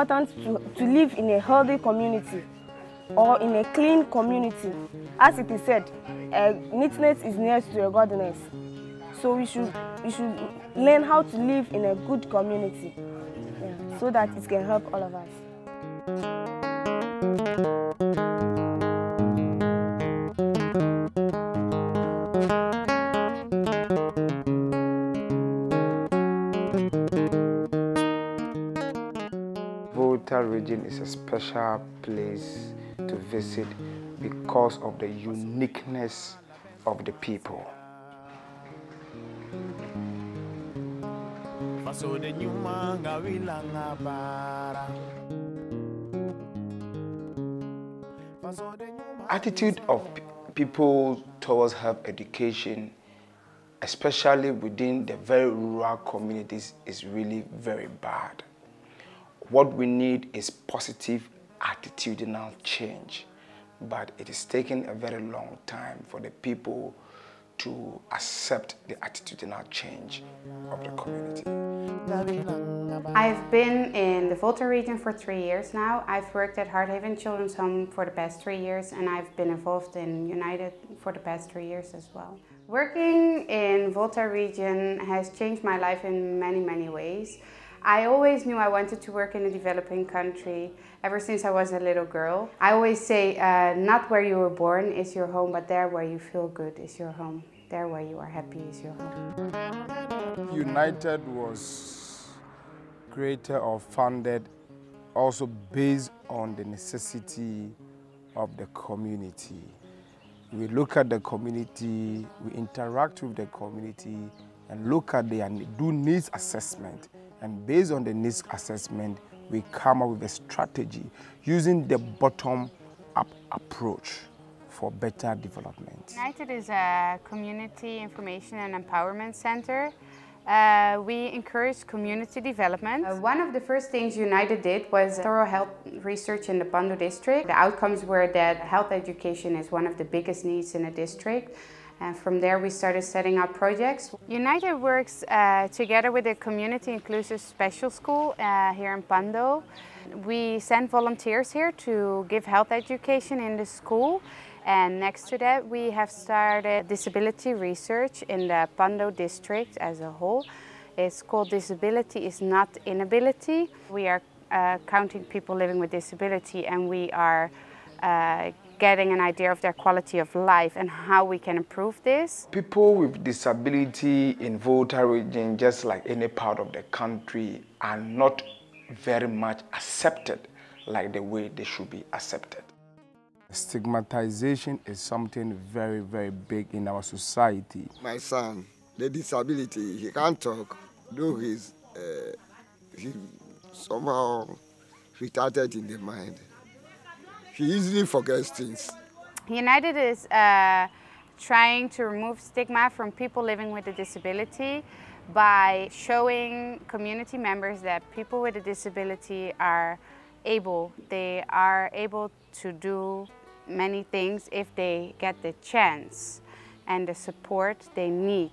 important to live in a healthy community or in a clean community. As it is said, neatness is nearest to godliness. So we should learn how to live in a good community, so that it can help all of us. Volta region is a special place to visit because of the uniqueness of the people. Attitude of people towards health education, especially within the very rural communities, is really very bad. What we need is positive attitudinal change, but it is taking a very long time for the people to accept the attitudinal change of the community. I've been in the Volta region for 3 years now. I've worked at Hardhaven Children's Home for the past 3 years, and I've been involved in UNiTED for the past 3 years as well. Working in Volta region has changed my life in many ways. I always knew I wanted to work in a developing country ever since I was a little girl. I always say, not where you were born is your home, but there where you feel good is your home. There where you are happy is your home. UNiTED was created or founded also based on the necessity of the community. We look at the community, we interact with the community, and look at do needs assessment. And based on the needs assessment, we come up with a strategy using the bottom-up approach for better development. UNiTED is a community information and empowerment center. We encourage community development. One of the first things UNiTED did was thorough health research in the Pando district. The outcomes were that health education is one of the biggest needs in the district. And from there we started setting up projects. UNiTED works together with the Community Inclusive Special School here in Pando. We send volunteers here to give health education in the school. And next to that we have started disability research in the Pando district as a whole. It's called Disability is Not Inability. We are counting people living with disability, and we are getting an idea of their quality of life and how we can improve this. People with disability in Volta region, just like any part of the country, are not very much accepted like the way they should be accepted. Stigmatization is something very big in our society. My son, the disability, he can't talk, though he's somehow retarded in the mind. He easily forgets things. UNiTED is trying to remove stigma from people living with a disability by showing community members that people with a disability are able. They are able to do many things if they get the chance and the support they need.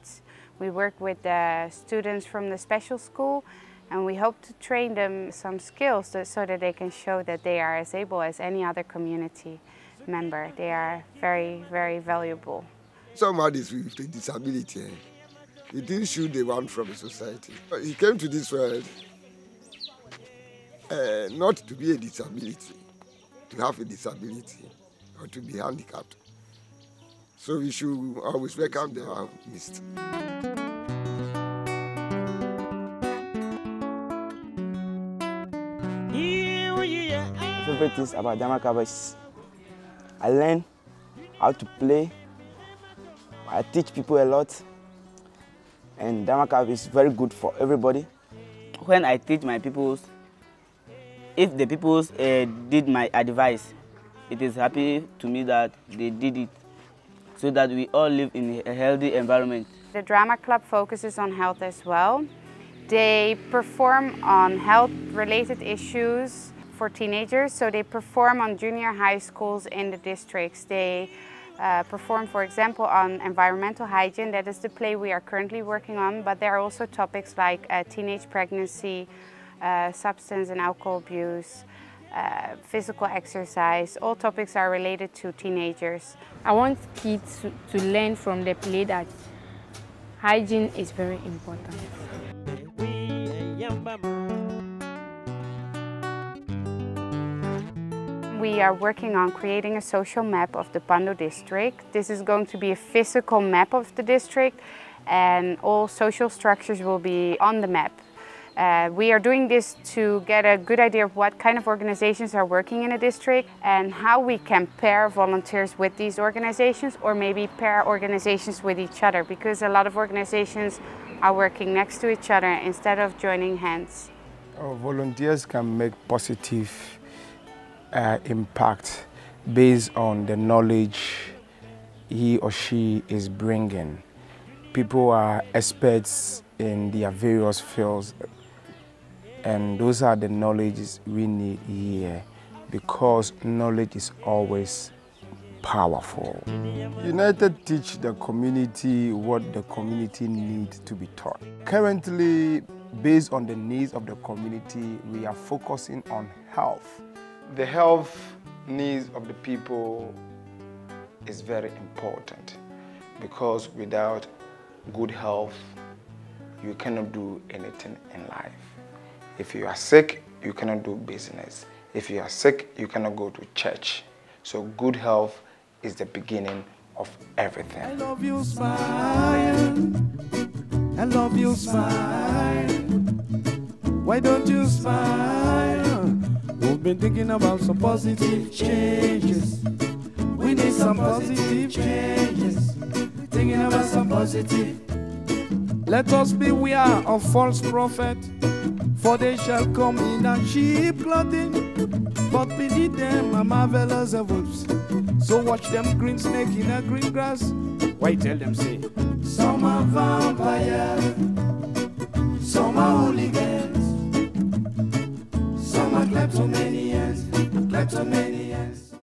We work with the students from the special school, and we hope to train them some skills so that they can show that they are as able as any other community member. They are very valuable. Somebody with a disability, he didn't choose the one from the society. He came to this world not to be a disability, to have a disability or to be handicapped. So we should always welcome the mist. Favorite things about Damakaba is I learn how to play, I teach people a lot, and Damakaba is very good for everybody. When I teach my pupils, if the pupils did my advice, it is happy to me that they did it, so that we all live in a healthy environment. The drama club focuses on health as well. They perform on health-related issues for teenagers, so they perform on junior high schools in the districts. They perform, for example, on environmental hygiene. That is the play we are currently working on, but there are also topics like teenage pregnancy, substance and alcohol abuse, physical exercise. All topics are related to teenagers. I want kids to learn from the play that hygiene is very important. We are working on creating a social map of the Pando district. This is going to be a physical map of the district, and all social structures will be on the map. We are doing this to get a good idea of what kind of organizations are working in a district and how we can pair volunteers with these organizations, or maybe pair organizations with each other, because a lot of organizations are working next to each other instead of joining hands. Volunteers can make positive impact based on the knowledge he or she is bringing. People are experts in their various fields, and those are the knowledges we need here, because knowledge is always powerful. UNiTED teach the community what the community needs to be taught. Currently, based on the needs of the community, we are focusing on health. The health needs of the people is very important, because without good health, you cannot do anything in life. If you are sick, you cannot do business. If you are sick, you cannot go to church. So good health is the beginning of everything. I love you, smile. I love you, smile. Why don't you smile? We've been thinking about some positive changes. We need some positive changes. Thinking about some positive. Let us beware of false prophet, for they shall come in a sheep clothing, but beneath them are marvelous of wolves. So watch them green snake in a green grass. Why tell them say, some are vampires, some are hooligans, some are kleptomanians.